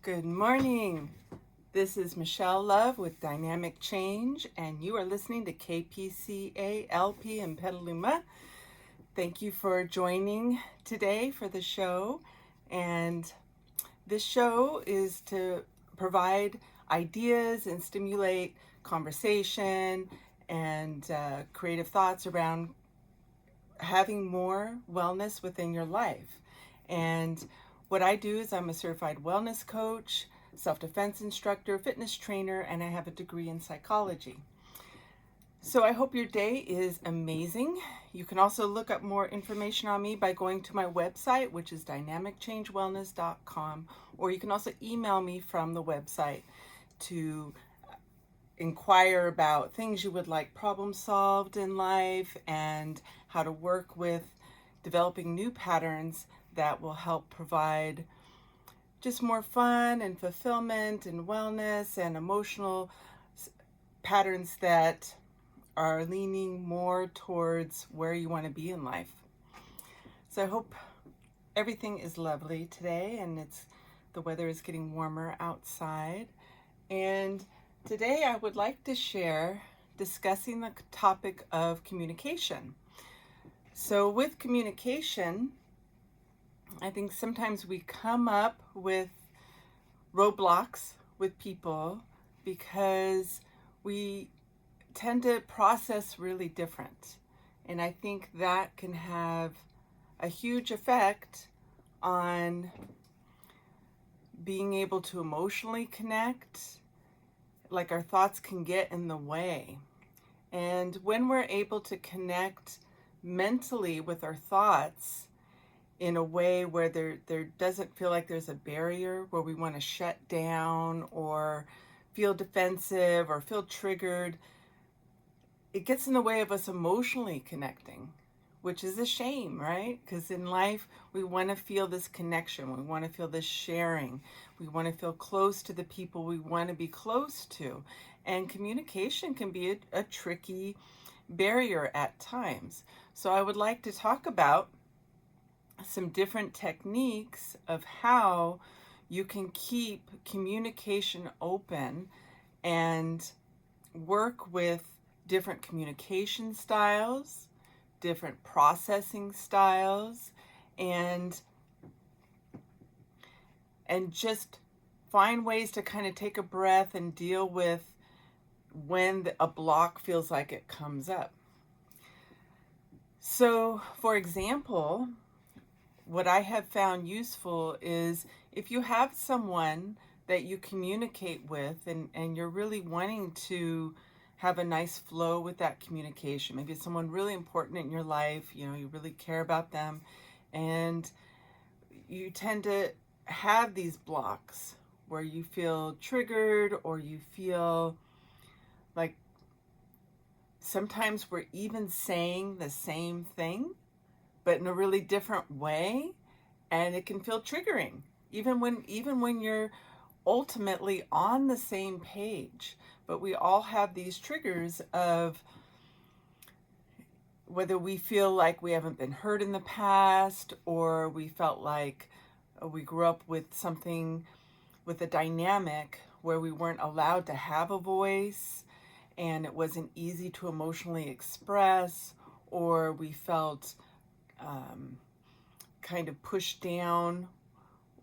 Good morning. This is Michelle Love with Dynamic Change, and you are listening to KPCA LP in Petaluma. Thank you for joining today for the show. And this show is to provide ideas and stimulate conversation and creative thoughts around having more wellness within your life. And what I do is I'm a certified wellness coach, self-defense instructor, fitness trainer, and I have a degree in psychology. So I hope your day is amazing. You can also look up more information on me by going to my website, which is dynamicchangewellness.com, or you can also email me from the website to inquire about things you would like problem solved in life and how to work with developing new patterns that will help provide just more fun and fulfillment and wellness and emotional patterns that are leaning more towards where you want to be in life. So I hope everything is lovely today, and the weather is getting warmer outside. And today I would like to share discussing the topic of communication. So with communication, I think sometimes we come up with roadblocks with people because we tend to process really different. And I think that can have a huge effect on being able to emotionally connect. Like our thoughts can get in the way. And when we're able to connect mentally with our thoughts in a way where there doesn't feel like there's a barrier where we want to shut down or feel defensive or feel triggered, it gets in the way of us emotionally connecting, which is a shame, right? Because in life, we want to feel this connection. We want to feel this sharing. We want to feel close to the people we want to be close to. And communication can be a tricky barrier at times. So I would like to talk about some different techniques of how you can keep communication open and work with different communication styles, different processing styles, and just find ways to kind of take a breath and deal with when a block feels like it comes up. So, for example, what I have found useful is if you have someone that you communicate with and you're really wanting to have a nice flow with that communication. Maybe it's someone really important in your life, you really care about them, and you tend to have these blocks where you feel triggered or you feel like sometimes we're even saying the same thing but in a really different way, and it can feel triggering even when you're ultimately on the same page. But we all have these triggers of whether we feel like we haven't been heard in the past, or we felt like we grew up with something, with a dynamic where we weren't allowed to have a voice and it wasn't easy to emotionally express, or we felt kind of pushed down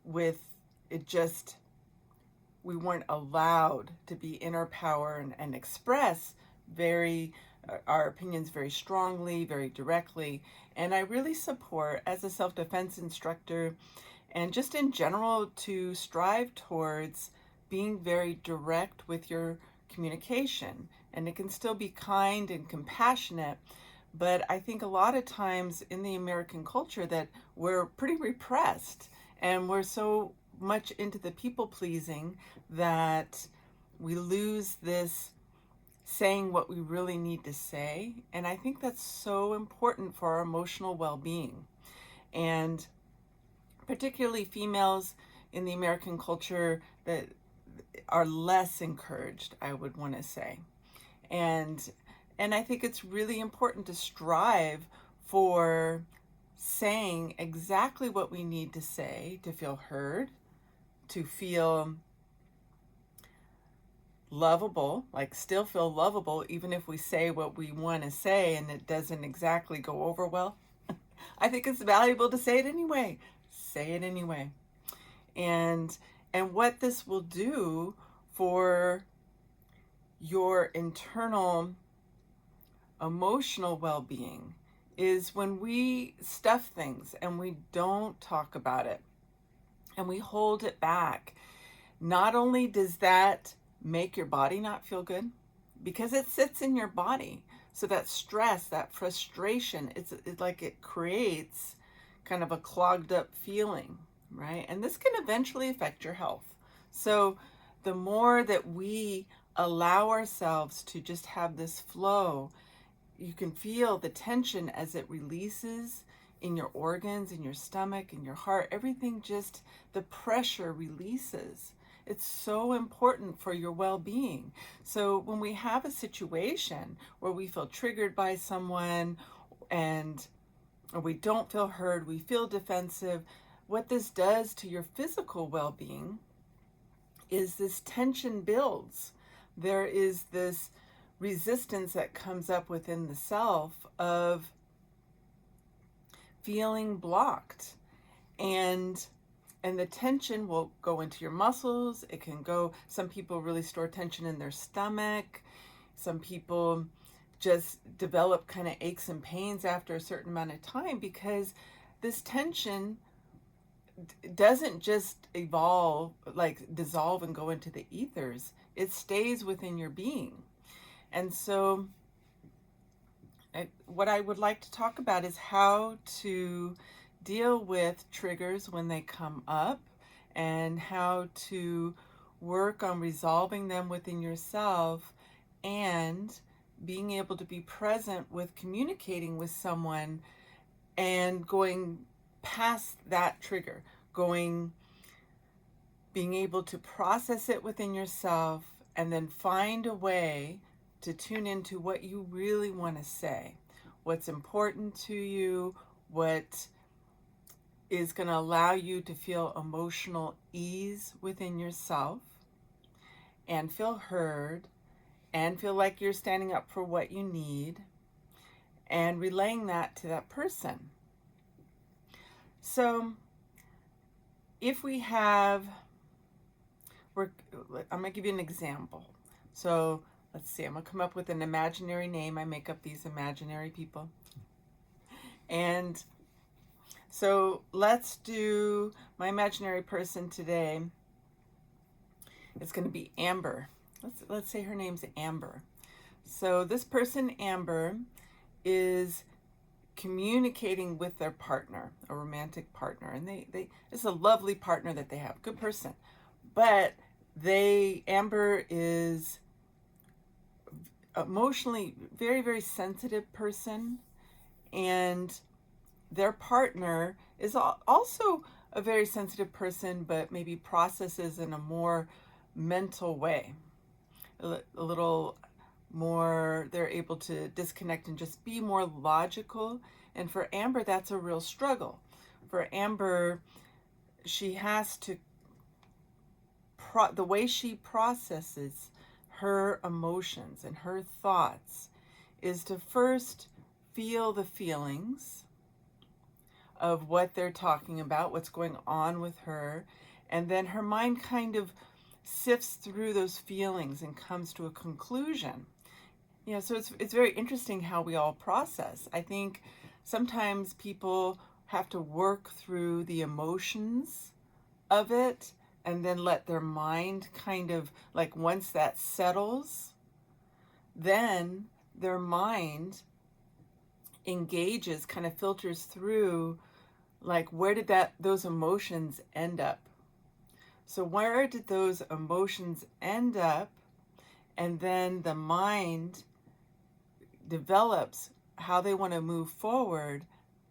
with it, just we weren't allowed to be in our power and express our opinions very strongly, very directly. And I really support, as a self-defense instructor and just in general, to strive towards being very direct with your communication. And it can still be kind and compassionate, but I think a lot of times in the American culture that we're pretty repressed and we're so much into the people pleasing that we lose this saying what we really need to say. And I think that's so important for our emotional well-being. And particularly females in the American culture that are less encouraged, I would want to say. And I think it's really important to strive for saying exactly what we need to say to feel heard, to feel lovable, like still feel lovable, even if we say what we want to say and it doesn't exactly go over well. I think it's valuable to say it anyway. Say it anyway. And what this will do for your internal emotional well-being is when we stuff things and we don't talk about it and we hold it back, not only does that make your body not feel good, because it sits in your body. So that stress, that frustration, it's like it creates kind of a clogged up feeling, right? And this can eventually affect your health. So the more that we allow ourselves to just have this flow, you can feel the tension as it releases in your organs, in your stomach, in your heart. Everything, just the pressure releases. It's so important for your well-being. So when we have a situation where we feel triggered by someone or we don't feel heard, we feel defensive, what this does to your physical well-being is this tension builds. There is this resistance that comes up within the self of feeling blocked, and the tension will go into your muscles. It can go, some people really store tension in their stomach. Some people just develop kind of aches and pains after a certain amount of time, because this tension doesn't just dissolve and go into the ethers. It stays within your being. And so what I would like to talk about is how to deal with triggers when they come up, and how to work on resolving them within yourself, and being able to be present with communicating with someone and going past that trigger, being able to process it within yourself, and then find a way to tune into what you really want to say, what's important to you, what is going to allow you to feel emotional ease within yourself and feel heard and feel like you're standing up for what you need, and relaying that to that person. So if we have, I'm going to give you an example. So let's see, I'm going to come up with an imaginary name. I make up these imaginary people. And so let's do my imaginary person today. It's going to be Amber. Let's say her name's Amber. So this person, Amber, is communicating with their partner, a romantic partner. And it's a lovely partner that they have, good person. But Amber is emotionally very, very sensitive person, and their partner is also a very sensitive person, but maybe processes in a more mental way, a little more, they're able to disconnect and just be more logical. And for Amber, that's a real struggle. For Amber, she has to, the way she processes her emotions and her thoughts is to first feel the feelings of what they're talking about, what's going on with her, and then her mind kind of sifts through those feelings and comes to a conclusion. So it's very interesting how we all process. I think sometimes people have to work through the emotions of it and then let their mind kind of, like, once that settles, then their mind engages, kind of filters through, like, where did those emotions end up? So where did those emotions end up? And then the mind develops how they want to move forward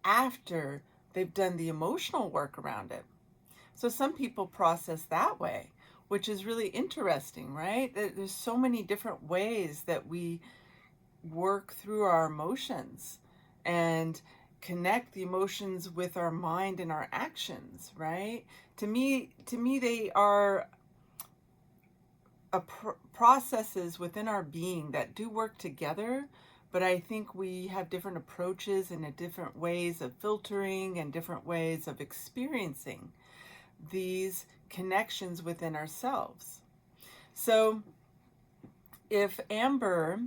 after they've done the emotional work around it. So some people process that way, which is really interesting, right? There's so many different ways that we work through our emotions and connect the emotions with our mind and our actions, right? To me, they are processes within our being that do work together, but I think we have different approaches and different ways of filtering and different ways of experiencing these connections within ourselves. So if Amber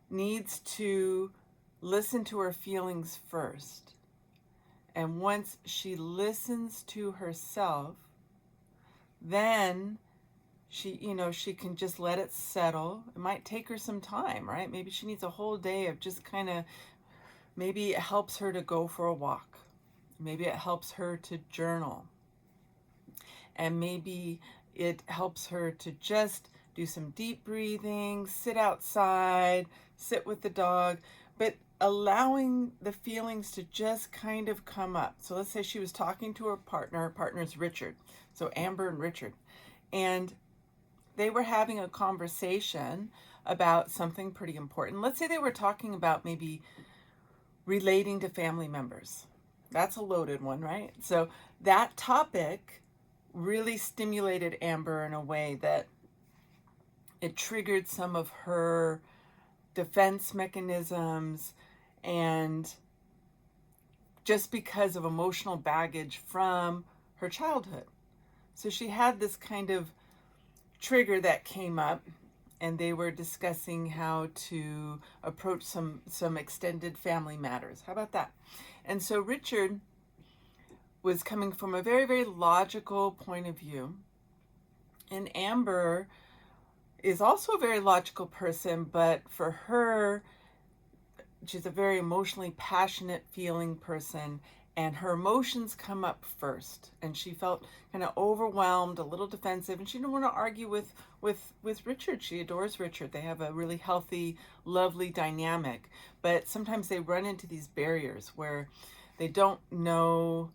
needs to listen to her feelings first, and once she listens to herself, then she can just let it settle. It might take her some time, right? Maybe she needs a whole day of just kind of, maybe it helps her to go for a walk. Maybe it helps her to journal. And maybe it helps her to just do some deep breathing, sit outside, sit with the dog, but allowing the feelings to just kind of come up. So let's say she was talking to her partner. Her partner's Richard. So Amber and Richard. And they were having a conversation about something pretty important. Let's say they were talking about maybe relating to family members. That's a loaded one, right? So that topic really stimulated Amber in a way that it triggered some of her defense mechanisms, and just because of emotional baggage from her childhood. So she had this kind of trigger that came up, and they were discussing how to approach some extended family matters. How about that? And so Richard was coming from a very, very logical point of view, and Amber is also a very logical person, but for her, she's a very emotionally passionate feeling person, and her emotions come up first, and she felt kind of overwhelmed, a little defensive, and she didn't want to argue with Richard. She adores Richard. They have a really healthy, lovely dynamic, but sometimes they run into these barriers where they don't know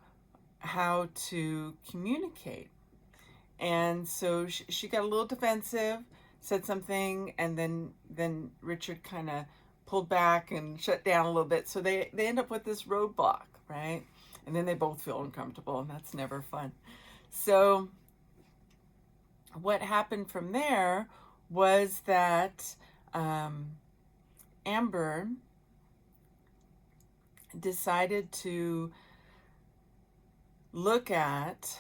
how to communicate. And so she got a little defensive, said something, and then Richard kind of pulled back and shut down a little bit. So they end up with this roadblock, right? And then they both feel uncomfortable, and that's never fun. So what happened from there was that Amber decided to look at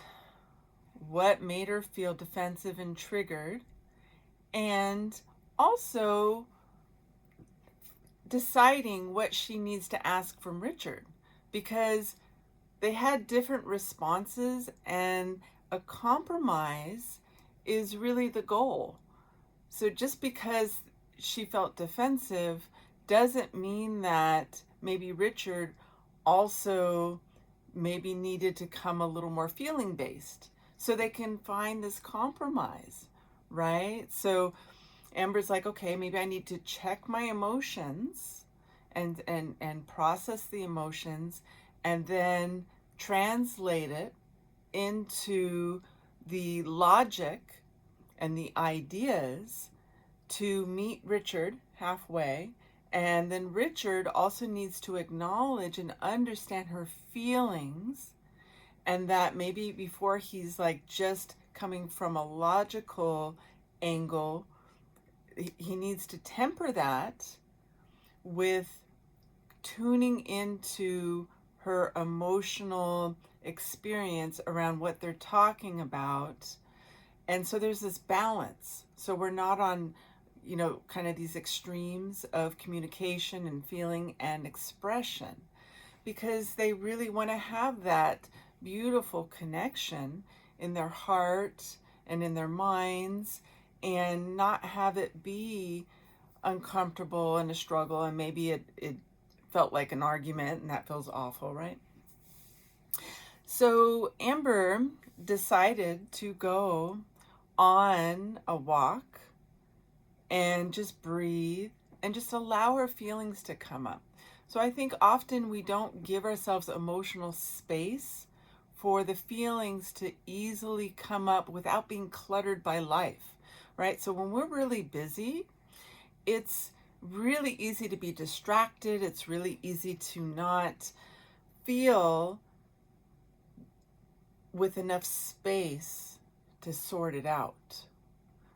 what made her feel defensive and triggered, and also deciding what she needs to ask from Richard, because they had different responses, and a compromise is really the goal. So just because she felt defensive doesn't mean that maybe Richard also maybe needed to come a little more feeling based, so they can find this compromise, right? So Amber's like, okay, maybe I need to check my emotions and process the emotions, and then translate it into the logic and the ideas to meet Richard halfway. And then Richard also needs to acknowledge and understand her feelings, and that maybe before he's like just coming from a logical angle, he needs to temper that with tuning into her emotional experience around what they're talking about. And so there's this balance. So we're not on, kind of these extremes of communication and feeling and expression, because they really want to have that beautiful connection in their heart and in their minds, and not have it be uncomfortable and a struggle, and maybe it felt like an argument, and that feels awful, right? So Amber decided to go on a walk and just breathe and just allow her feelings to come up. So I think often we don't give ourselves emotional space for the feelings to easily come up without being cluttered by life, right? So when we're really busy, it's really easy to be distracted. It's really easy to not feel with enough space to sort it out.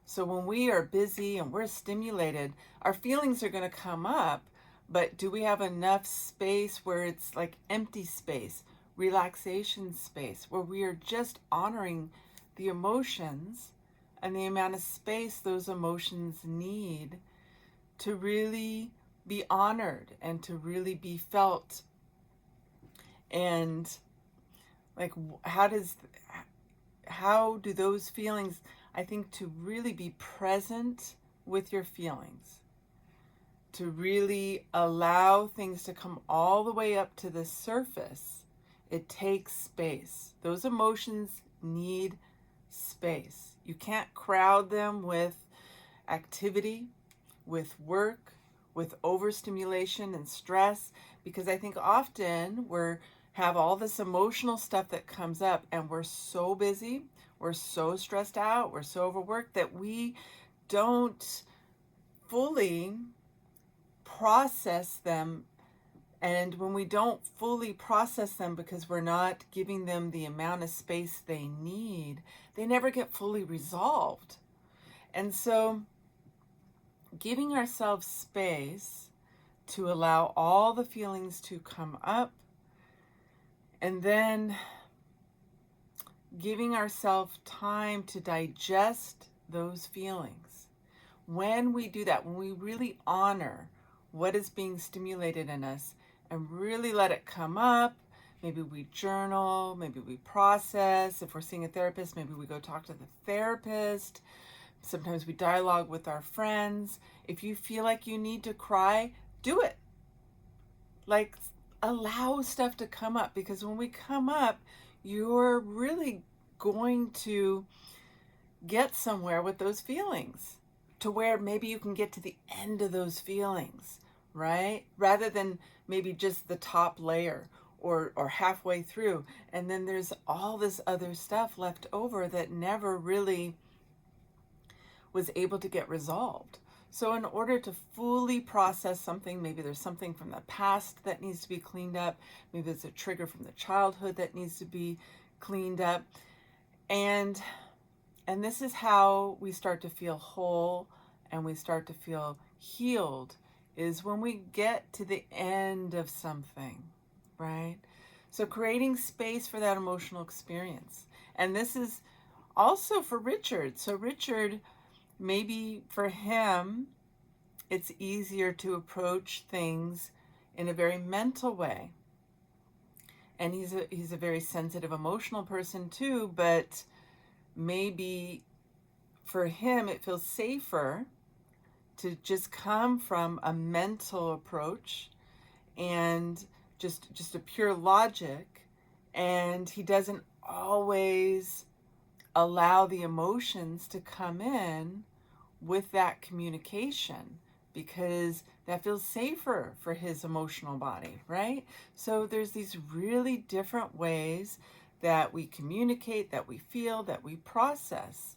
So when we are busy and we're stimulated, our feelings are going to come up, but do we have enough space where it's like empty space, relaxation space, where we are just honoring the emotions and the amount of space those emotions need to really be honored and to really be felt? And like, how do those feelings, I think, to really be present with your feelings, to really allow things to come all the way up to the surface, it takes space. Those emotions need space. You can't crowd them with activity, with work, with overstimulation and stress, because I think often we're have all this emotional stuff that comes up and we're so busy, we're so stressed out, we're so overworked that we don't fully process them. And when we don't fully process them because we're not giving them the amount of space they need, they never get fully resolved. And so giving ourselves space to allow all the feelings to come up, and then giving ourselves time to digest those feelings. When we do that, when we really honor what is being stimulated in us and really let it come up, maybe we journal, maybe we process. If we're seeing a therapist, maybe we go talk to the therapist. Sometimes we dialogue with our friends. If you feel like you need to cry, do it. Like, allow stuff to come up, because when we come up, you're really going to get somewhere with those feelings, to where maybe you can get to the end of those feelings, right? Rather than maybe just the top layer or halfway through. And then there's all this other stuff left over that never really was able to get resolved. So in order to fully process something, maybe there's something from the past that needs to be cleaned up. Maybe there's a trigger from the childhood that needs to be cleaned up. And this is how we start to feel whole and we start to feel healed, is when we get to the end of something, right? So creating space for that emotional experience. And this is also for Richard. So Richard, maybe for him, it's easier to approach things in a very mental way. And he's a very sensitive, emotional person too, but maybe for him it feels safer to just come from a mental approach and just a pure logic, and he doesn't always allow the emotions to come in with that communication, because that feels safer for his emotional body, right? So there's these really different ways that we communicate, that we feel, that we process.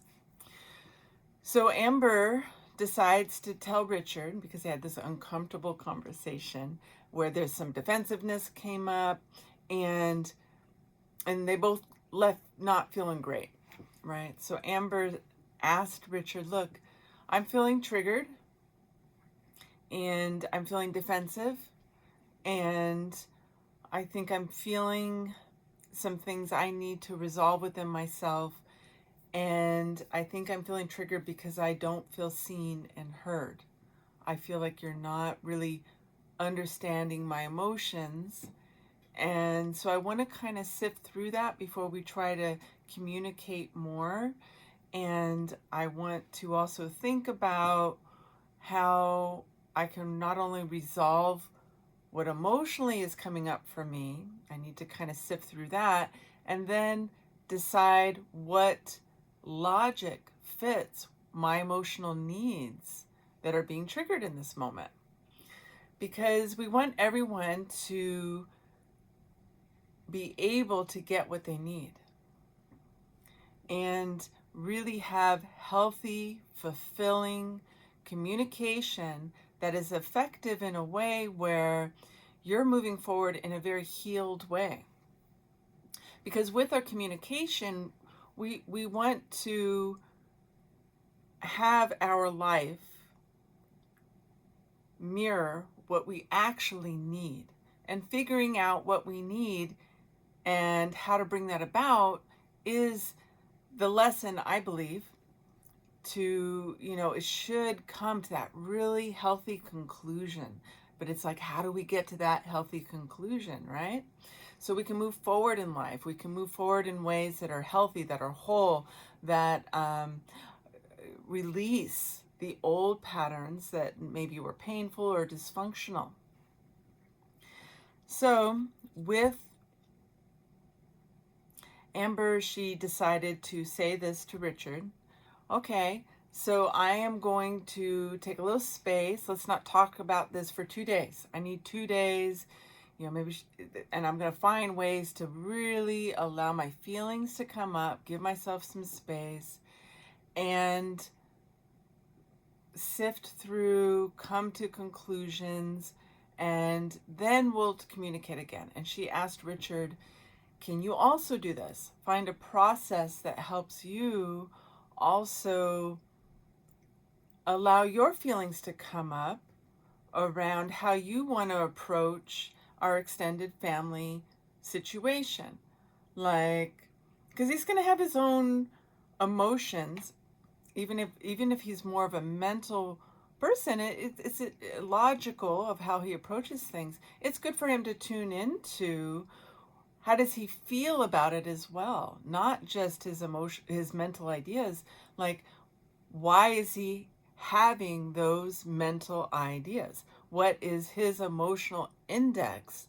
So Amber decides to tell Richard, because they had this uncomfortable conversation where there's some defensiveness came up, and they both left not feeling great, right? So Amber asked Richard, look, I'm feeling triggered and I'm feeling defensive, and I think I'm feeling some things I need to resolve within myself, and I think I'm feeling triggered because I don't feel seen and heard. I feel like you're not really understanding my emotions, and so I want to kind of sift through that before we try to communicate more. And I want to also think about how I can not only resolve what emotionally is coming up for me, I need to kind of sift through that, and then decide what logic fits my emotional needs that are being triggered in this moment. Because we want everyone to be able to get what they need and really have healthy, fulfilling communication that is effective in a way where you're moving forward in a very healed way. Because with our communication, we want to have our life mirror what we actually need. And figuring out what we need and how to bring that about is the lesson, I believe, to, it should come to that really healthy conclusion. But it's like, how do we get to that healthy conclusion, right? So we can move forward in life. We can move forward in ways that are healthy, that are whole, that release the old patterns that maybe were painful or dysfunctional. So with Amber, she decided to say this to Richard. Okay, so I am going to take a little space. Let's not talk about this for 2 days. I need 2 days, maybe, and I'm going to find ways to really allow my feelings to come up, give myself some space, and sift through, come to conclusions, and then we'll communicate again. And she asked Richard, can you also do this? Find a process that helps you also allow your feelings to come up around how you want to approach our extended family situation. Like, because he's going to have his own emotions, even if he's more of a mental person, it's logical of how he approaches things. It's good for him to tune into how does he feel about it as well, not just his mental ideas. Like, why is he having those mental ideas? What is his emotional index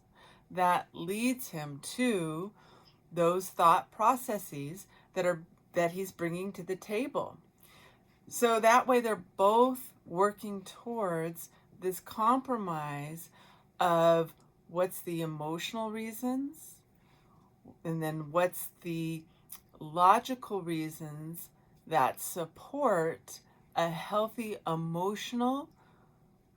that leads him to those thought processes that he's bringing to the table? So that way they're both working towards this compromise of what's the emotional reasons, and then what's the logical reasons that support a healthy emotional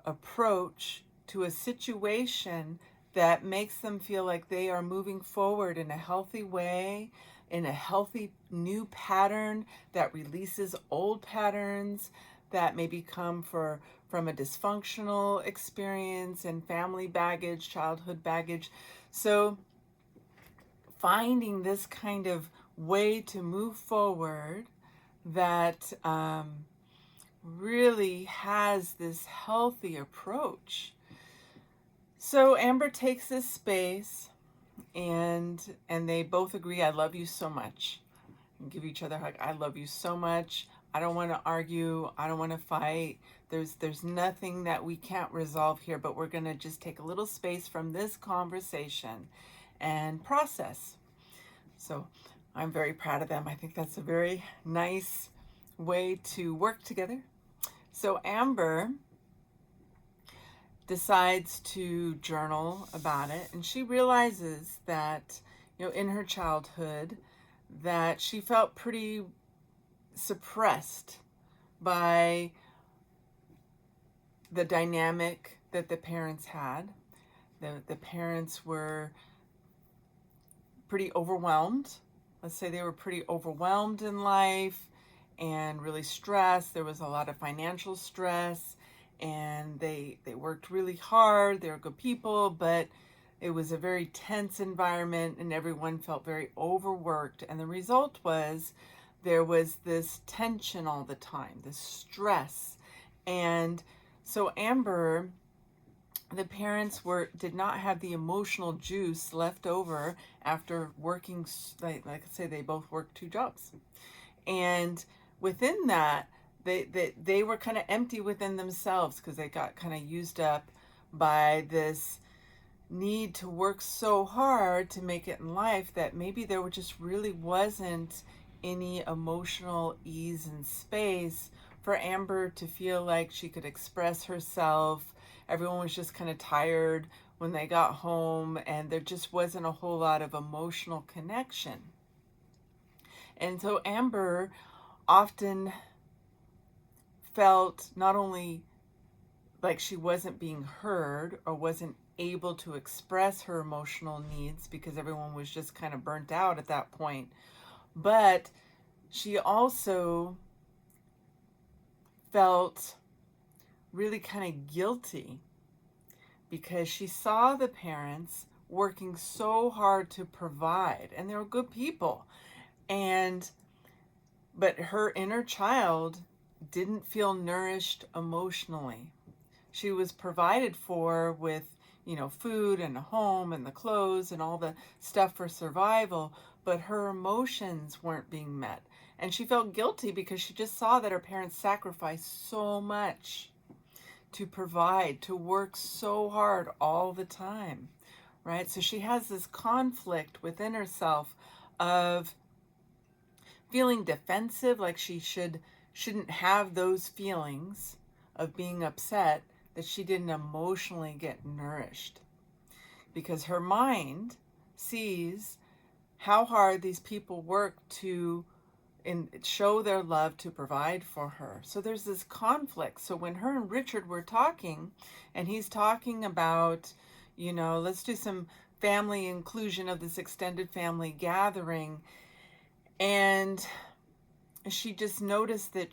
approach to a situation that makes them feel like they are moving forward in a healthy way, in a healthy new pattern that releases old patterns that maybe come from a dysfunctional experience and family baggage, childhood baggage. So finding this kind of way to move forward that really has this healthy approach. So Amber takes this space, and they both agree, I love you so much. And give each other a hug. I love you so much. I don't want to argue. I don't want to fight. There's nothing that we can't resolve here, but we're going to just take a little space from this conversation and process. So I'm very proud of them. I think that's a very nice way to work together. So Amber decides to journal about it, and she realizes that, in her childhood, that she felt pretty suppressed by the dynamic that the parents had. The parents were pretty overwhelmed. Let's say they were pretty overwhelmed in life and really stressed. There was a lot of financial stress, and they worked really hard. They were good people, but it was a very tense environment, and everyone felt very overworked. And the result was there was this tension all the time, this stress. And so Amber, the parents did not have the emotional juice left over after working, like I say, they both worked 2 jobs. And within that, they were kind of empty within themselves because they got kind of used up by this need to work so hard to make it in life that maybe there just really wasn't any emotional ease and space for Amber to feel like she could express herself. Everyone was just kind of tired when they got home, and there just wasn't a whole lot of emotional connection. And so Amber often felt not only like she wasn't being heard or wasn't able to express her emotional needs because everyone was just kind of burnt out at that point. But she also felt really kind of guilty because she saw the parents working so hard to provide, and they were good people. But her inner child didn't feel nourished emotionally. She was provided for with, food and a home and the clothes and all the stuff for survival, but her emotions weren't being met. And she felt guilty because she just saw that her parents sacrificed so much to provide, to work so hard all the time, right? So she has this conflict within herself of feeling defensive, like she shouldn't have those feelings of being upset, that she didn't emotionally get nourished. Because her mind sees how hard these people work to show their love, to provide for her. So there's this conflict. So when her and Richard were talking, and he's talking about, let's do some family inclusion of this extended family gathering, and she just noticed that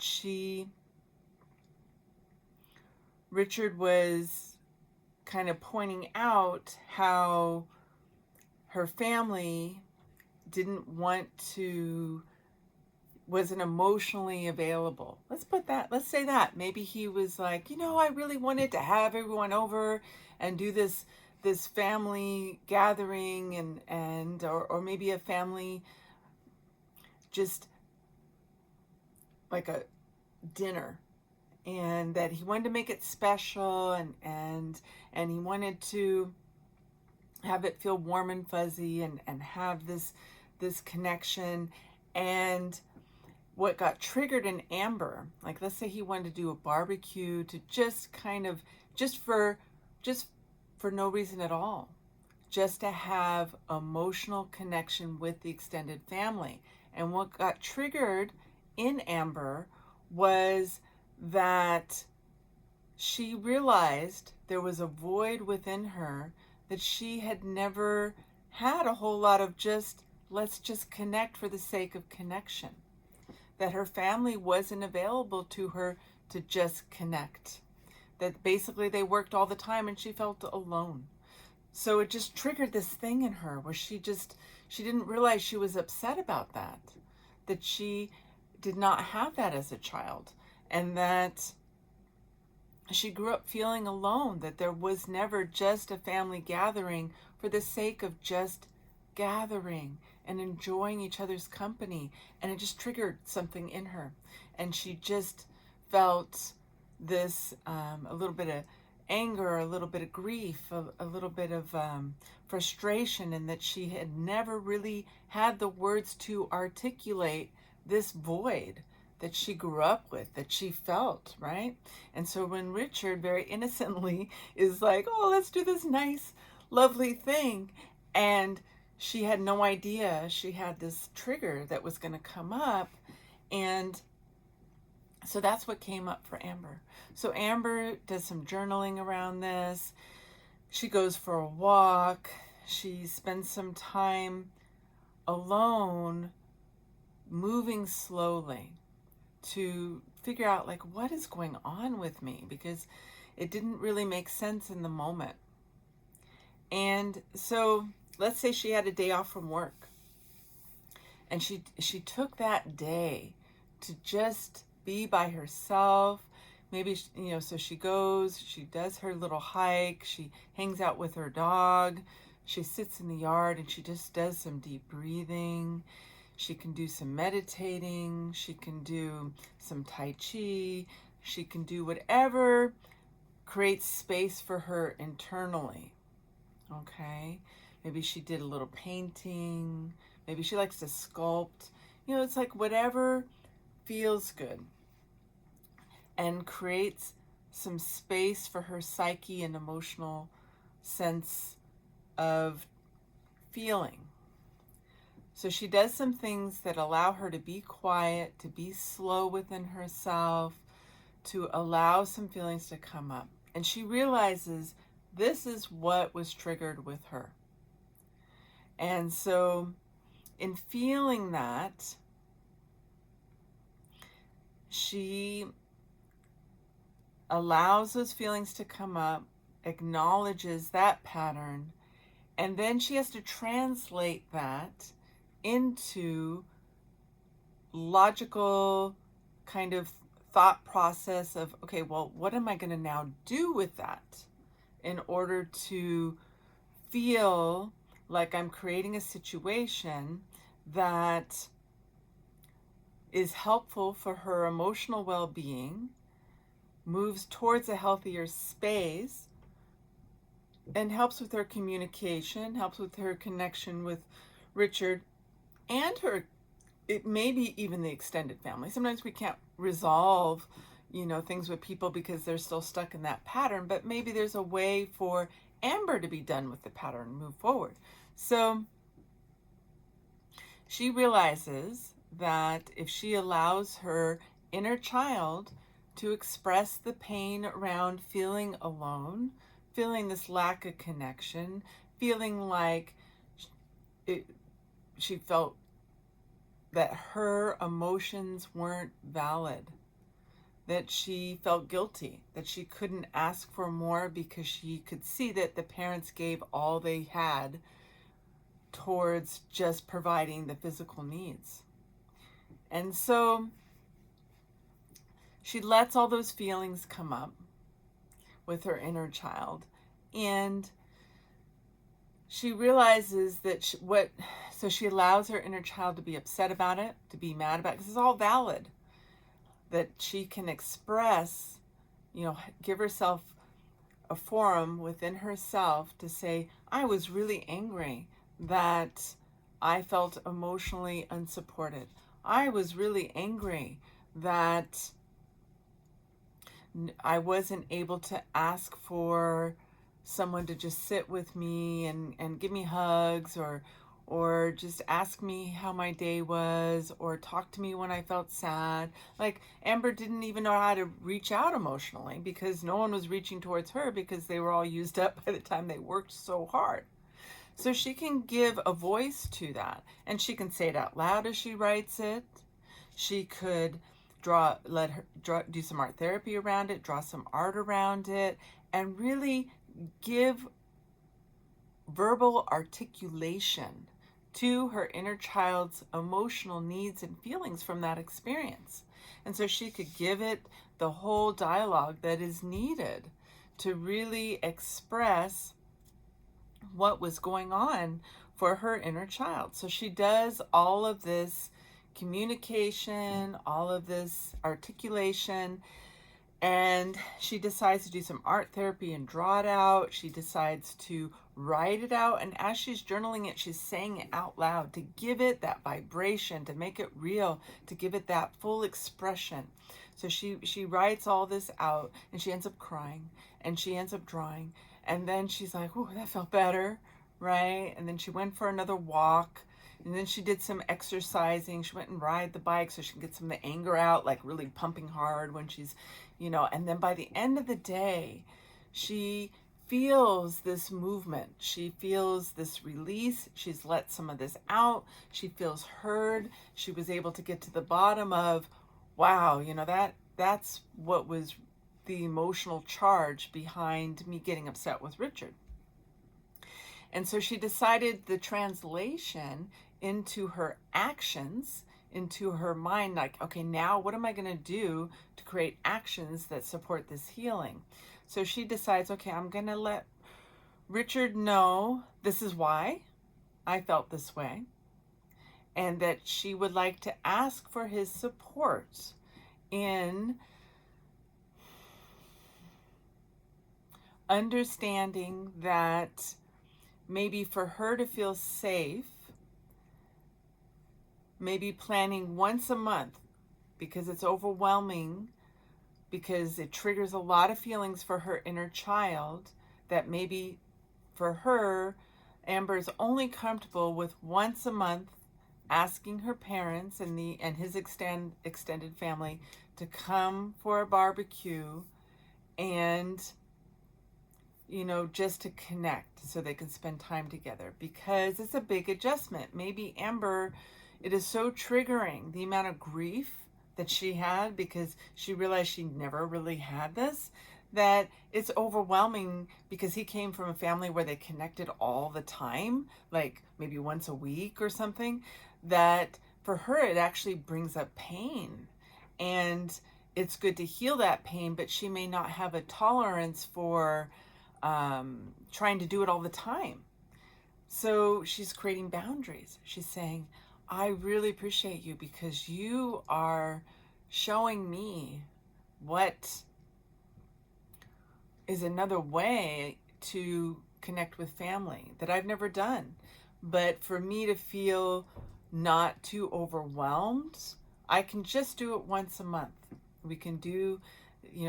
Richard was kind of pointing out how her family wasn't emotionally available. Let's say that. Maybe he was like, I really wanted to have everyone over and do this family gathering or maybe a family, just like a dinner, and that he wanted to make it special, and he wanted to have it feel warm and fuzzy and have this connection. And what got triggered in Amber, like let's say he wanted to do a barbecue to just for no reason at all, just to have emotional connection with the extended family. And what got triggered in Amber was that she realized there was a void within her, that she had never had a whole lot of let's just connect for the sake of connection. That her family wasn't available to her to just connect. That basically they worked all the time and she felt alone. So it just triggered this thing in her where she didn't realize she was upset about that she did not have that as a child, and that she grew up feeling alone, that there was never just a family gathering for the sake of just gathering and enjoying each other's company. And it just triggered something in her. And she just felt this, a little bit of anger, a little bit of grief, a little bit of frustration, and that she had never really had the words to articulate this void that she grew up with, that she felt, right? And so when Richard very innocently is like, oh, let's do this nice, lovely thing, and she had no idea she had this trigger that was going to come up. And so that's what came up for Amber. So Amber does some journaling around this. She goes for a walk. She spends some time alone, moving slowly to figure out, like, what is going on with me, because it didn't really make sense in the moment. And so let's say she had a day off from work, and she took that day to just be by herself. Maybe, so she does her little hike, she hangs out with her dog, she sits in the yard, and she just does some deep breathing. She can do some meditating, she can do some Tai Chi, she can do whatever creates space for her internally, okay? Maybe she did a little painting, maybe she likes to sculpt. It's like whatever feels good and creates some space for her psyche and emotional sense of feeling. So she does some things that allow her to be quiet, to be slow within herself, to allow some feelings to come up. And she realizes This is what was triggered with her. And so in feeling that, she allows those feelings to come up, acknowledges that pattern, and then she has to translate that into logical kind of thought process of, okay, well, what am I going to now do with that in order to feel like I'm creating a situation that is helpful for her emotional well-being, moves towards a healthier space, and helps with her communication, helps with her connection with Richard and her, it may be even the extended family. Sometimes we can't resolve, things with people because they're still stuck in that pattern, but maybe there's a way for Amber to be done with the pattern and move forward. So she realizes that if she allows her inner child to express the pain around feeling alone, feeling this lack of connection, feeling like she felt that her emotions weren't valid, that she felt guilty, that she couldn't ask for more because she could see that the parents gave all they had towards just providing the physical needs. And so she lets all those feelings come up with her inner child, and she realizes that so she allows her inner child to be upset about it, to be mad about it, because it's all valid, that she can express, give herself a forum within herself to say, I was really angry that I felt emotionally unsupported. I was really angry that I wasn't able to ask for someone to just sit with me and give me hugs, or just ask me how my day was, or talk to me when I felt sad. Like, Amber didn't even know how to reach out emotionally because no one was reaching towards her because they were all used up by the time they worked so hard. So she can give a voice to that, and she can say it out loud as she writes it. She could do some art therapy around it, draw some art around it, and really give verbal articulation to her inner child's emotional needs and feelings from that experience. And so she could give it the whole dialogue that is needed to really express what was going on for her inner child. So she does all of this communication, all of this articulation, and she decides to do some art therapy and draw it out. She decides to write it out, and as she's journaling it, she's saying it out loud to give it that vibration, to make it real, to give it that full expression. So she writes all this out, and she ends up crying, and she ends up drawing, and then she's like, "Oh, that felt better," right? And then she went for another walk, and then she did some exercising. She went and ride the bike so she can get some of the anger out, like really pumping hard when she's, and then by the end of the day, she feels this movement. She feels this release. She's let some of this out. She feels heard. She was able to get to the bottom of, wow, that's what was the emotional charge behind me getting upset with Richard. And so she decided the translation into her actions, into her mind, like, okay, now what am I going to do to create actions that support this healing? So she decides, okay, I'm going to let Richard know this is why I felt this way, and that she would like to ask for his support in understanding that maybe for her to feel safe, maybe planning once a month, because it's overwhelming, because it triggers a lot of feelings for her inner child, that maybe for her, Amber is only comfortable with once a month asking her parents and his extended family to come for a barbecue and just to connect so they can spend time together, because it's a big adjustment. Maybe Amber, it is so triggering, the amount of grief that she had because she realized she never really had this, that it's overwhelming, because he came from a family where they connected all the time, like maybe once a week or something, that for her it actually brings up pain. And it's good to heal that pain, but she may not have a tolerance for trying to do it all the time. So she's creating boundaries. She's saying, I really appreciate you because you are showing me what is another way to connect with family that I've never done. But for me to feel not too overwhelmed, I can just do it once a month. We can do,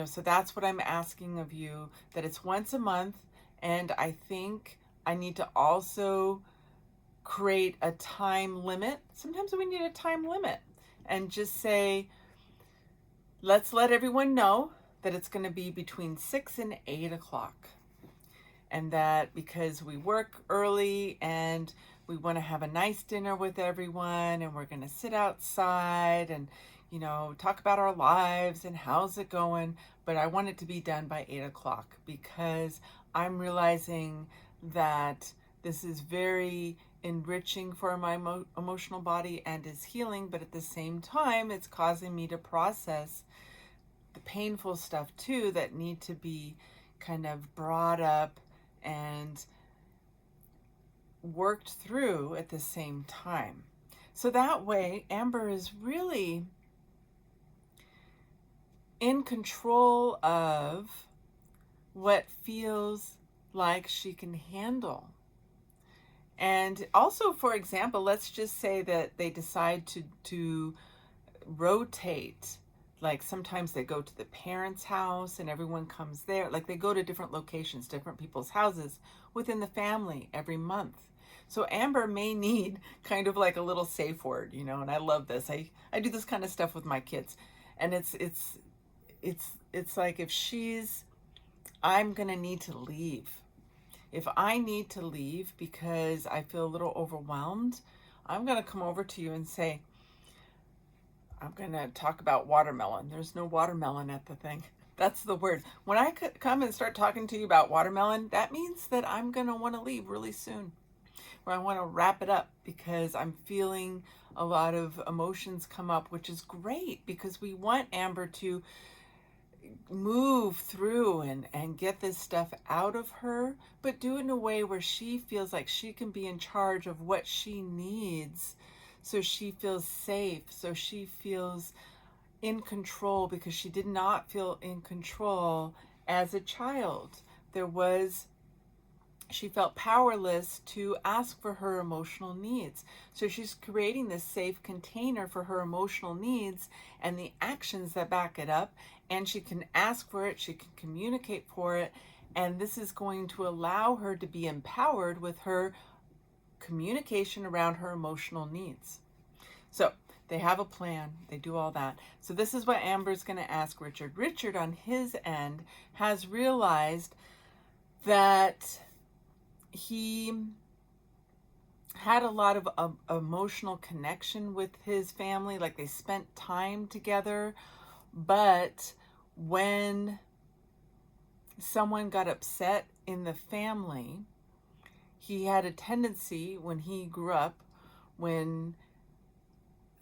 so that's what I'm asking of you, that it's once a month. And I think I need to also create a time limit. Sometimes we need a time limit, and just say, let's let everyone know that it's going to be between 6 and 8 o'clock. And that because we work early and we want to have a nice dinner with everyone, and we're going to sit outside and, talk about our lives and how's it going. But I want it to be done by 8 o'clock, because I'm realizing that this is very enriching for my emotional body and is healing, but at the same time, it's causing me to process the painful stuff too that need to be kind of brought up and worked through at the same time. So that way, Amber is really in control of what feels like she can handle. And also, for example, let's just say that they decide to rotate. Like sometimes they go to the parents' house and everyone comes there. Like they go to different locations, different people's houses within the family every month. So Amber may need kind of like a little safe word, and I love this. I do this kind of stuff with my kids. And it's like if I'm going to need to leave. If I need to leave because I feel a little overwhelmed, I'm going to come over to you and say, I'm going to talk about watermelon. There's no watermelon at the thing. That's the word. When I come and start talking to you about watermelon, that means that I'm going to want to leave really soon, or I want to wrap it up, because I'm feeling a lot of emotions come up, which is great because we want Amber to move through and get this stuff out of her, but do it in a way where she feels like she can be in charge of what she needs, so she feels safe, so she feels in control, because she did not feel in control as a child. She felt powerless to ask for her emotional needs. So she's creating this safe container for her emotional needs and the actions that back it up. And she can ask for it, she can communicate for it. And this is going to allow her to be empowered with her communication around her emotional needs. So they have a plan, they do all that. So this is what Amber's going to ask Richard. Richard, on his end, has realized that he had a lot of emotional connection with his family, like they spent time together. But when someone got upset in the family, he had a tendency when he grew up, when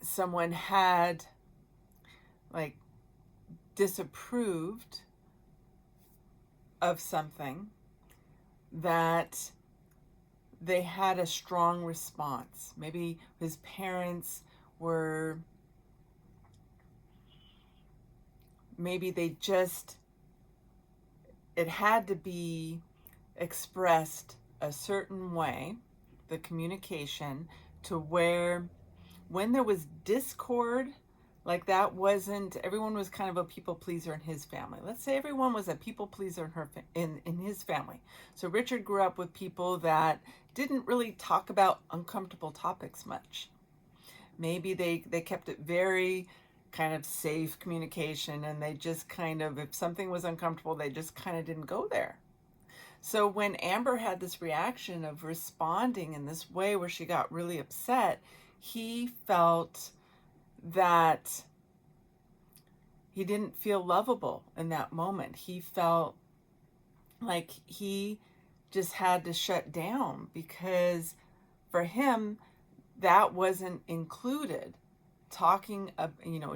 someone had like disapproved of something, that they had a strong response. Maybe his parents were, maybe it had to be expressed a certain way, the communication, to where when there was discord, like that wasn't, everyone was kind of a people pleaser in his family. Let's say everyone was a people pleaser in his family. So Richard grew up with people that didn't really talk about uncomfortable topics much. Maybe they kept it very kind of safe communication, and they just kind of, if something was uncomfortable, they just kind of didn't go there. So when Amber had this reaction of responding in this way where she got really upset, he felt that he didn't feel lovable in that moment. He felt like he just had to shut down because for him, that wasn't included. Talking,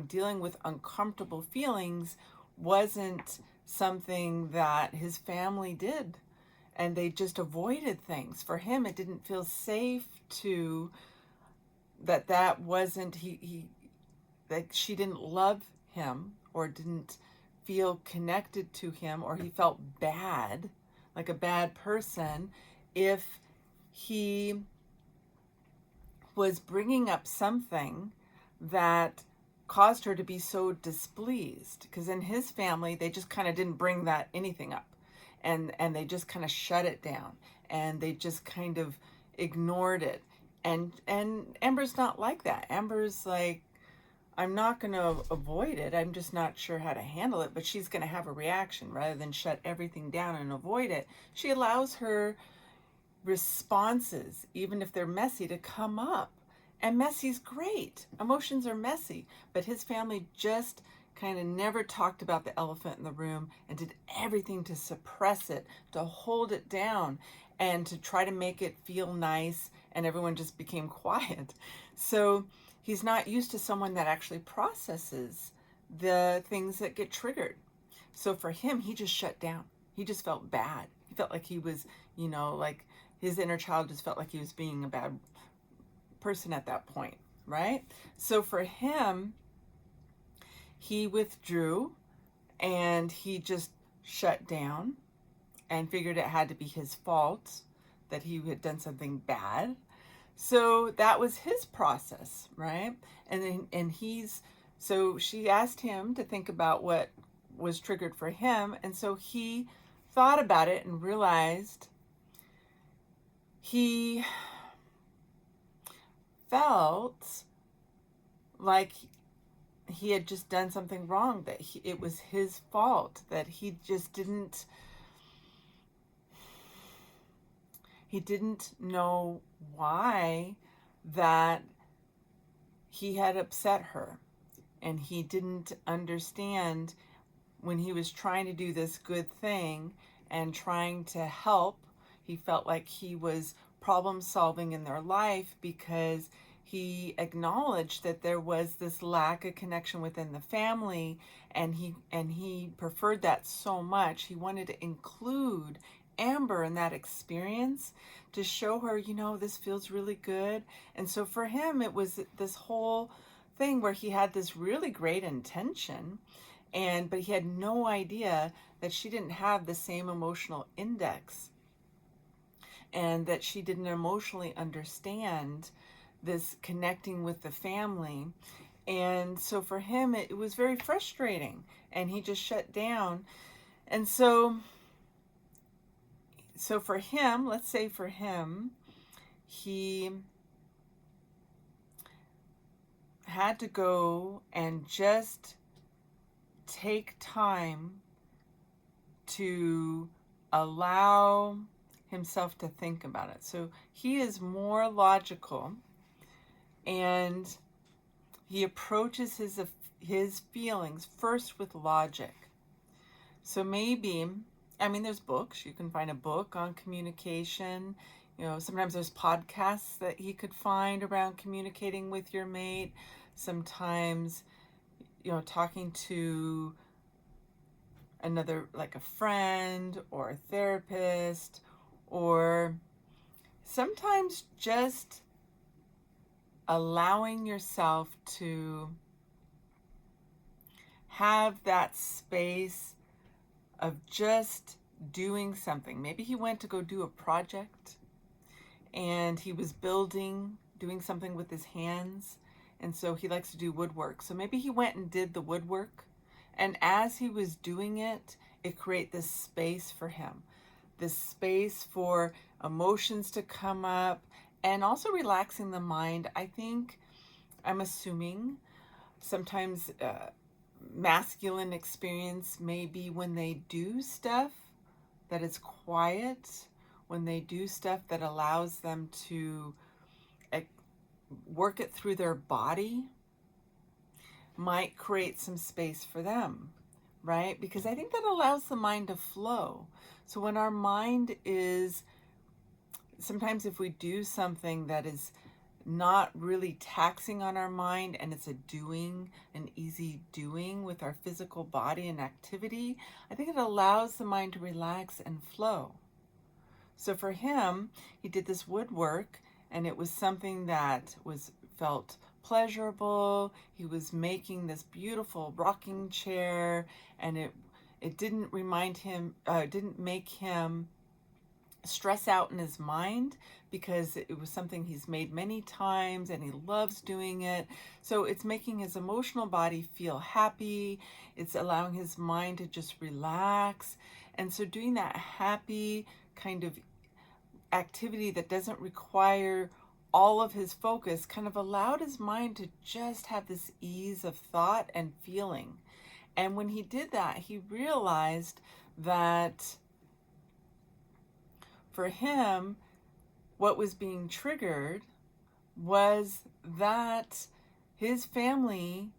dealing with uncomfortable feelings wasn't something that his family did. And they just avoided things. For him, it didn't feel safe to, that wasn't, that she didn't love him or didn't feel connected to him, or he felt bad, like a bad person, if he was bringing up something that caused her to be so displeased. Because in his family, they just kind of didn't bring that anything up, and they just kind of shut it down, and they just kind of ignored it. And Amber's not like that. Amber's like, I'm not going to avoid it. I'm just not sure how to handle it. But she's going to have a reaction rather than shut everything down and avoid it. She allows her responses, even if they're messy, to come up. And messy's great. Emotions are messy. But his family just kind of never talked about the elephant in the room and did everything to suppress it, to hold it down, and to try to make it feel nice, and everyone just became quiet. So he's not used to someone that actually processes the things that get triggered. So for him, he just shut down. He just felt bad. He felt like he was, like his inner child just felt like he was being a bad person at that point, right? So for him, he withdrew and he just shut down and figured it had to be his fault, that he had done something bad. So that was his process, right? So she asked him to think about what was triggered for him. And so he thought about it and realized he felt like he had just done something wrong, that it was his fault, that he didn't know why that he had upset her. And he didn't understand when he was trying to do this good thing and trying to help. He felt like he was problem solving in their life because he acknowledged that there was this lack of connection within the family, and he preferred that so much. He wanted to include Amber in that experience to show her, this feels really good. And so for him, it was this whole thing where he had this really great intention, but he had no idea that she didn't have the same emotional index, and that she didn't emotionally understand this connecting with the family. And so for him, it was very frustrating, and he just shut down. And so for him, let's say for him, he had to go and just take time to allow himself to think about it. So he is more logical, and he approaches his feelings first with logic. So maybe, there's books. You can find a book on communication. Sometimes there's podcasts that he could find around communicating with your mate. Sometimes, talking to another, like a friend or a therapist, or sometimes just allowing yourself to have that space of just doing something. Maybe he went to go do a project, and he was doing something with his hands, and so he likes to do woodwork. So maybe he went and did the woodwork, and as he was doing it, it created this space for him, this space for emotions to come up, and also relaxing the mind. I'm assuming sometimes masculine experience may be when they do stuff that is quiet, when they do stuff that allows them to work it through their body, might create some space for them, right? Because I think that allows the mind to flow. So when our mind is, sometimes if we do something that is not really taxing on our mind and it's an easy doing with our physical body and activity, I think it allows the mind to relax and flow. So for him, he did this woodwork, and it was something that felt pleasurable. He was making this beautiful rocking chair, and it didn't didn't make him stress out in his mind, because it was something he's made many times and he loves doing it. So it's making his emotional body feel happy. It's allowing his mind to just relax. And so doing that happy kind of activity that doesn't require all of his focus kind of allowed his mind to just have this ease of thought and feeling. And when he did that, he realized that for him, what was being triggered was that his family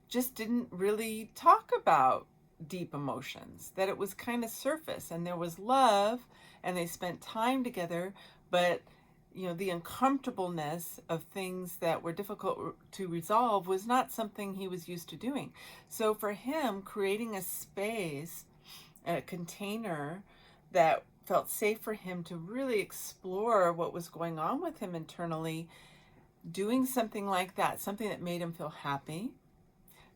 just didn't really talk about deep emotions, that it was kind of surface, and there was love and they spent time together, but the uncomfortableness of things that were difficult to resolve was not something he was used to doing. So for him, creating a space, a container that felt safe for him to really explore what was going on with him internally, doing something like that, something that made him feel happy,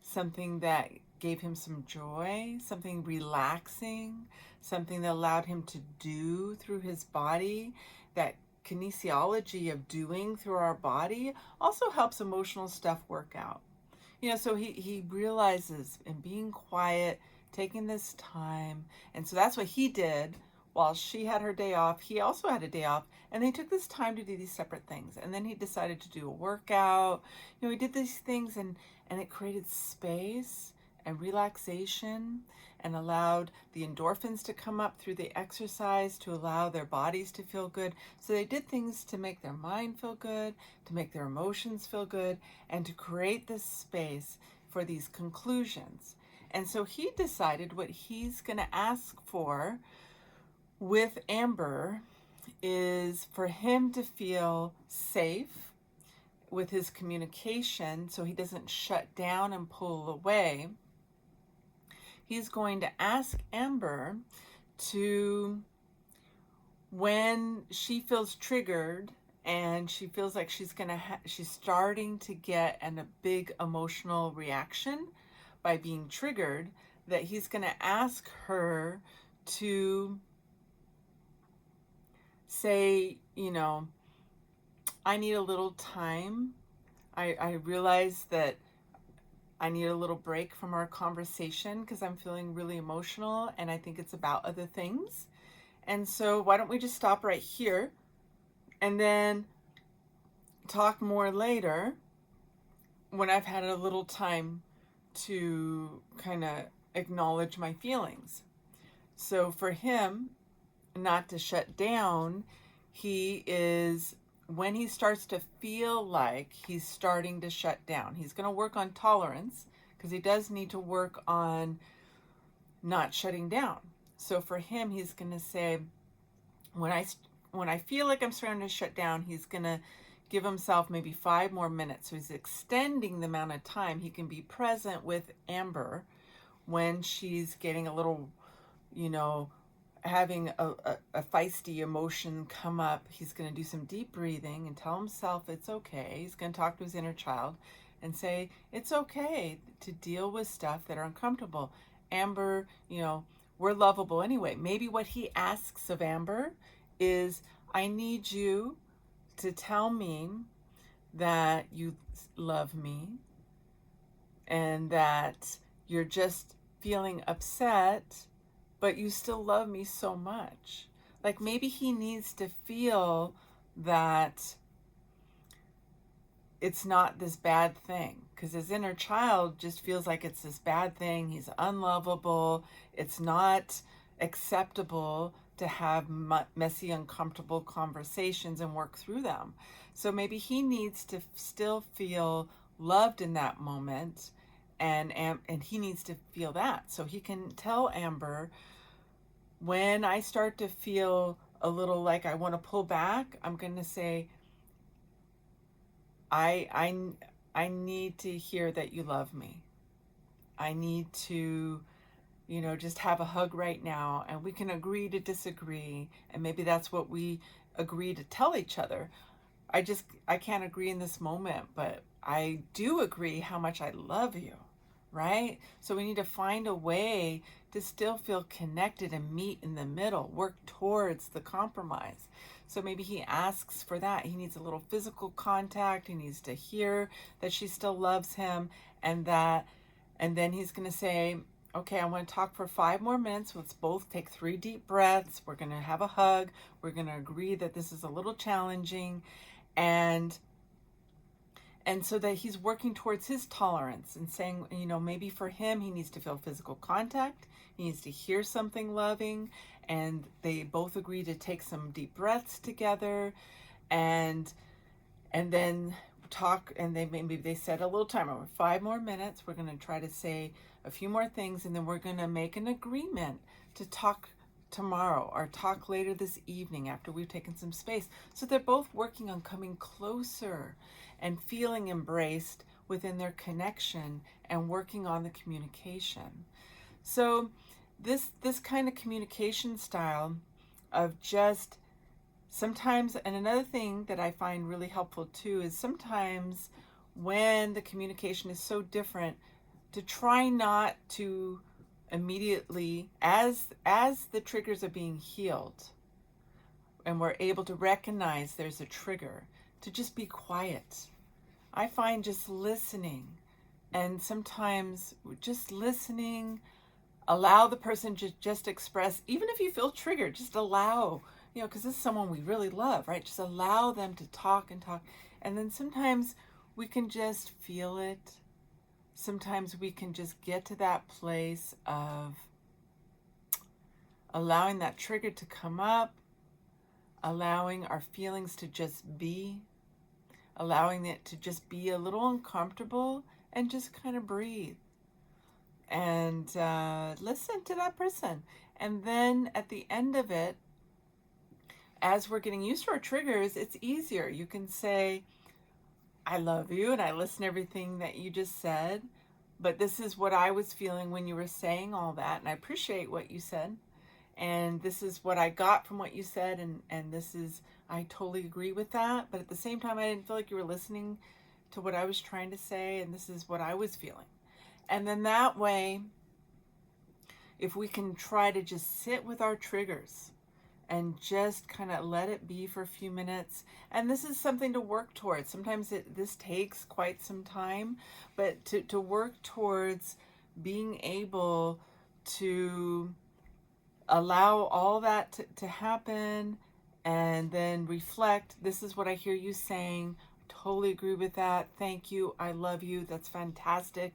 something that gave him some joy, something relaxing, something that allowed him to do through his body. That kinesiology of doing through our body also helps emotional stuff work out. So he realizes in being quiet, taking this time, and so that's what he did. While she had her day off, he also had a day off, and they took this time to do these separate things. And then he decided to do a workout. He did these things, and it created space and relaxation, and allowed the endorphins to come up through the exercise to allow their bodies to feel good. So they did things to make their mind feel good, to make their emotions feel good, and to create this space for these conclusions. And so he decided what he's going to ask for with Amber is for him to feel safe with his communication, so he doesn't shut down and pull away. He's going to ask Amber to, when she feels triggered and she feels like she's starting to get a big emotional reaction by being triggered, that he's going to ask her to say, I need a little time. I realize that I need a little break from our conversation because I'm feeling really emotional and I think it's about other things. And so why don't we just stop right here and then talk more later when I've had a little time to kind of acknowledge my feelings. So for him, not to shut down, when he starts to feel like he's starting to shut down, he's going to work on tolerance, because he does need to work on not shutting down. So for him, he's going to say, when I feel like I'm starting to shut down, he's going to give himself maybe 5 more minutes. So he's extending the amount of time he can be present with Amber when she's getting a little, having a feisty emotion come up. He's going to do some deep breathing and tell himself it's okay. He's going to talk to his inner child and say, it's okay to deal with stuff that are uncomfortable. Amber, we're lovable anyway. Maybe what he asks of Amber is, I need you to tell me that you love me and that you're just feeling upset, but you still love me so much. Like maybe he needs to feel that it's not this bad thing, because his inner child just feels like it's this bad thing. He's unlovable. It's not acceptable to have messy, uncomfortable conversations and work through them. So maybe he needs to still feel loved in that moment, and he needs to feel that. So he can tell Amber, when I start to feel a little like I want to pull back, I'm going to say, I need to hear that you love me. I need to, just have a hug right now, and we can agree to disagree. And maybe that's what we agree to tell each other. I can't agree in this moment, but I do agree how much I love you, right? So we need to find a way to still feel connected and meet in the middle, work towards the compromise. So maybe he asks for that. He needs a little physical contact. He needs to hear that she still loves him, and then he's going to say, okay, I want to talk for 5 more minutes. Let's both take 3 deep breaths. We're going to have a hug. We're going to agree that this is a little challenging, and so that he's working towards his tolerance and saying, maybe for him, he needs to feel physical contact. He needs to hear something loving, and they both agree to take some deep breaths together, and then talk. And they set a little timer, 5 more minutes. We're going to try to say a few more things, and then we're going to make an agreement to talk tomorrow or talk later this evening after we've taken some space. So they're both working on coming closer and feeling embraced within their connection and working on the communication. So this kind of communication style of just sometimes, and another thing that I find really helpful too is sometimes when the communication is so different, to try not to immediately, as the triggers are being healed and we're able to recognize there's a trigger, to just be quiet. I find just listening, and sometimes just listening, allow the person to just express, even if you feel triggered, just allow, because this is someone we really love, right? Just allow them to talk and talk. And then sometimes we can just feel it. Sometimes we can just get to that place of allowing that trigger to come up, allowing our feelings to just be, allowing it to just be a little uncomfortable, and just kind of breathe and listen to that person. And then at the end of it, as we're getting used to our triggers, it's easier. You can say, I love you, and I listen to everything that you just said, but this is what I was feeling when you were saying all that, and I appreciate what you said, and this is what I got from what you said, and this is, I totally agree with that, but at the same time, I didn't feel like you were listening to what I was trying to say, and this is what I was feeling. And then that way, if we can try to just sit with our triggers and just kind of let it be for a few minutes. And this is something to work towards. Sometimes this takes quite some time, but to work towards being able to allow all that to happen, and then reflect. This is what I hear you saying. Totally agree with that. Thank you. I love you. That's fantastic.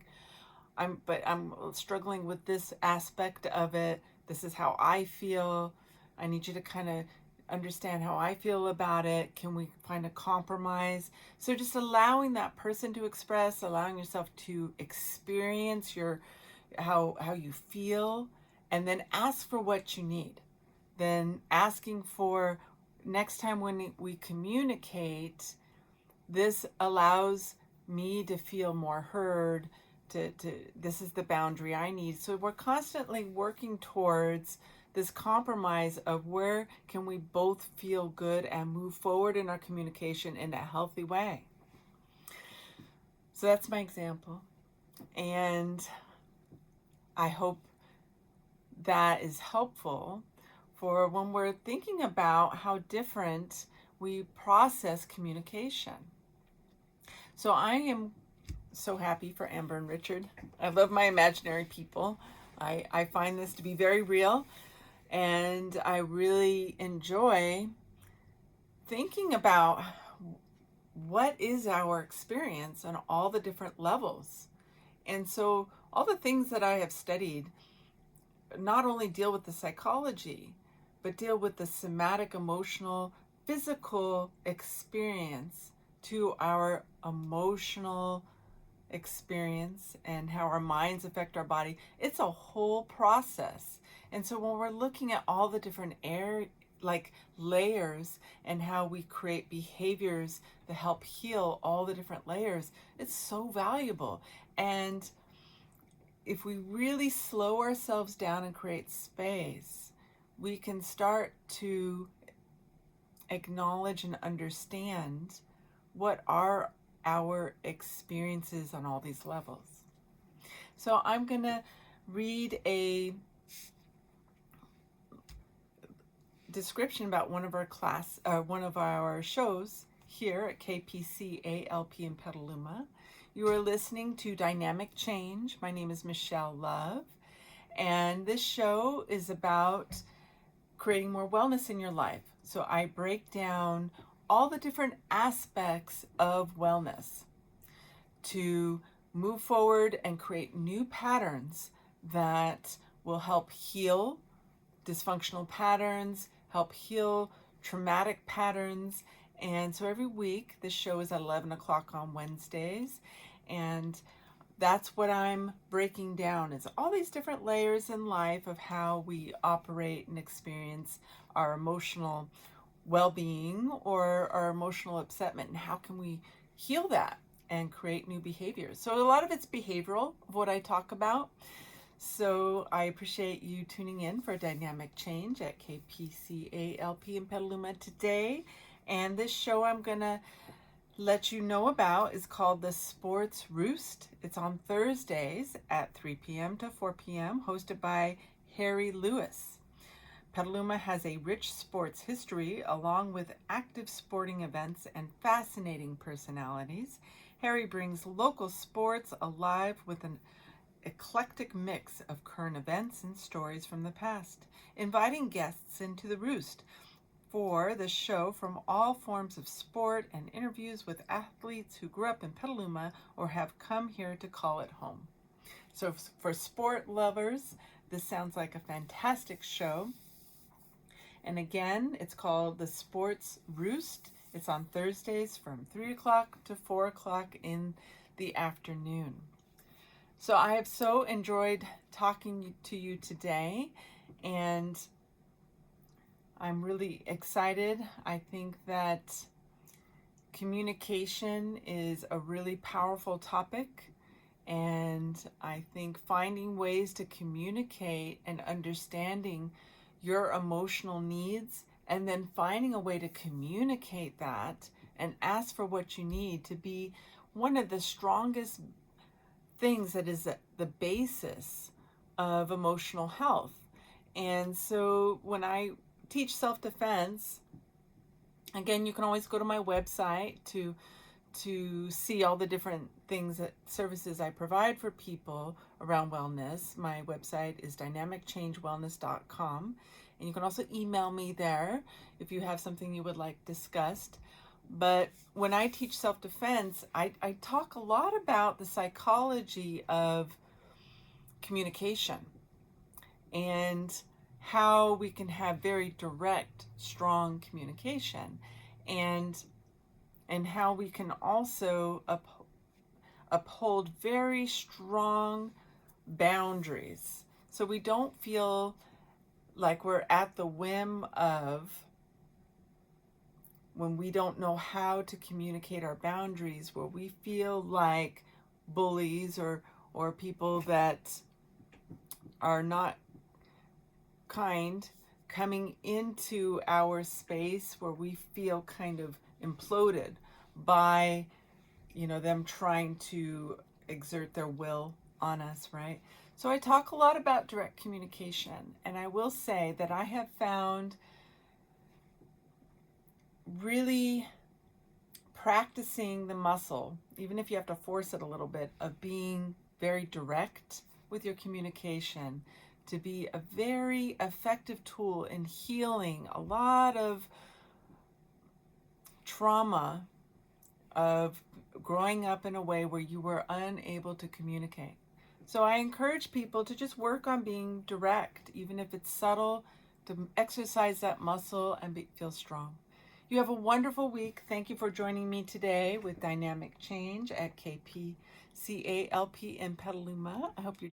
But I'm struggling with this aspect of it. This is how I feel. I need you to kind of understand how I feel about it. Can we find a compromise? So just allowing that person to express, allowing yourself to experience how you feel, and then ask for what you need. Then asking for, next time when we communicate, this allows me to feel more heard, this is the boundary I need. So we're constantly working towards this compromise of where can we both feel good and move forward in our communication in a healthy way. So that's my example. And I hope that is helpful for when we're thinking about how different we process communication. So I am so happy for Amber and Richard. I love my imaginary people. I find this to be very real, and I really enjoy thinking about what is our experience on all the different levels. And so all the things that I have studied not only deal with the psychology, but deal with the somatic, emotional, physical experience to our emotional experience and how our minds affect our body. It's a whole process. And so when we're looking at all the different layers and how we create behaviors that help heal all the different layers, it's so valuable. And if we really slow ourselves down and create space, we can start to acknowledge and understand what are our experiences on all these levels. So I'm going to read a description about one of our shows here at KPCALP in Petaluma. You are listening to Dynamic Change. My name is Michelle Love, and this show is about creating more wellness in your life. So I break down all the different aspects of wellness to move forward and create new patterns that will help heal dysfunctional patterns, help heal traumatic patterns. And so every week, this show is at 11 o'clock on Wednesdays. And that's what I'm breaking down, is all these different layers in life of how we operate and experience our emotional well-being or our emotional upsetment, and how can we heal that and create new behaviors. So a lot of it's behavioral of what I talk about. So I appreciate you tuning in for Dynamic Change at KPCALP in Petaluma today. And this show I'm going to let you know about is called The Sports Roost. It's on Thursdays at 3 p.m. to 4 p.m., hosted by Harry Lewis. Petaluma has a rich sports history along with active sporting events and fascinating personalities. Harry brings local sports alive with an eclectic mix of current events and stories from the past, inviting guests into the roost for the show from all forms of sport and interviews with athletes who grew up in Petaluma or have come here to call it home. So for sport lovers, this sounds like a fantastic show. And again, it's called The Sports Roost. It's on Thursdays from 3 o'clock to 4 o'clock in the afternoon. So I have so enjoyed talking to you today, and I'm really excited. I think that communication is a really powerful topic, and I think finding ways to communicate and understanding your emotional needs, and then finding a way to communicate that and ask for what you need to be one of the strongest things that is the basis of emotional health. And so when I teach self-defense, again, you can always go to my website to see all the different things, that services I provide for people around wellness. My website is dynamicchangewellness.com, and you can also email me there if you have something you would like discussed. But when I teach self-defense, I talk a lot about the psychology of communication and how we can have very direct, strong communication, and how we can also uphold very strong boundaries, so we don't feel like we're at the whim of, when we don't know how to communicate our boundaries, where we feel like bullies or people that are not kind coming into our space, where we feel kind of imploded by them trying to exert their will on us, right? So I talk a lot about direct communication, and I will say that I have found really practicing the muscle, even if you have to force it a little bit, of being very direct with your communication, to be a very effective tool in healing a lot of trauma of growing up in a way where you were unable to communicate. So I encourage people to just work on being direct, even if it's subtle. to exercise that muscle and feel strong. You have a wonderful week. Thank you for joining me today with Dynamic Change at KPCALP in Petaluma. I hope you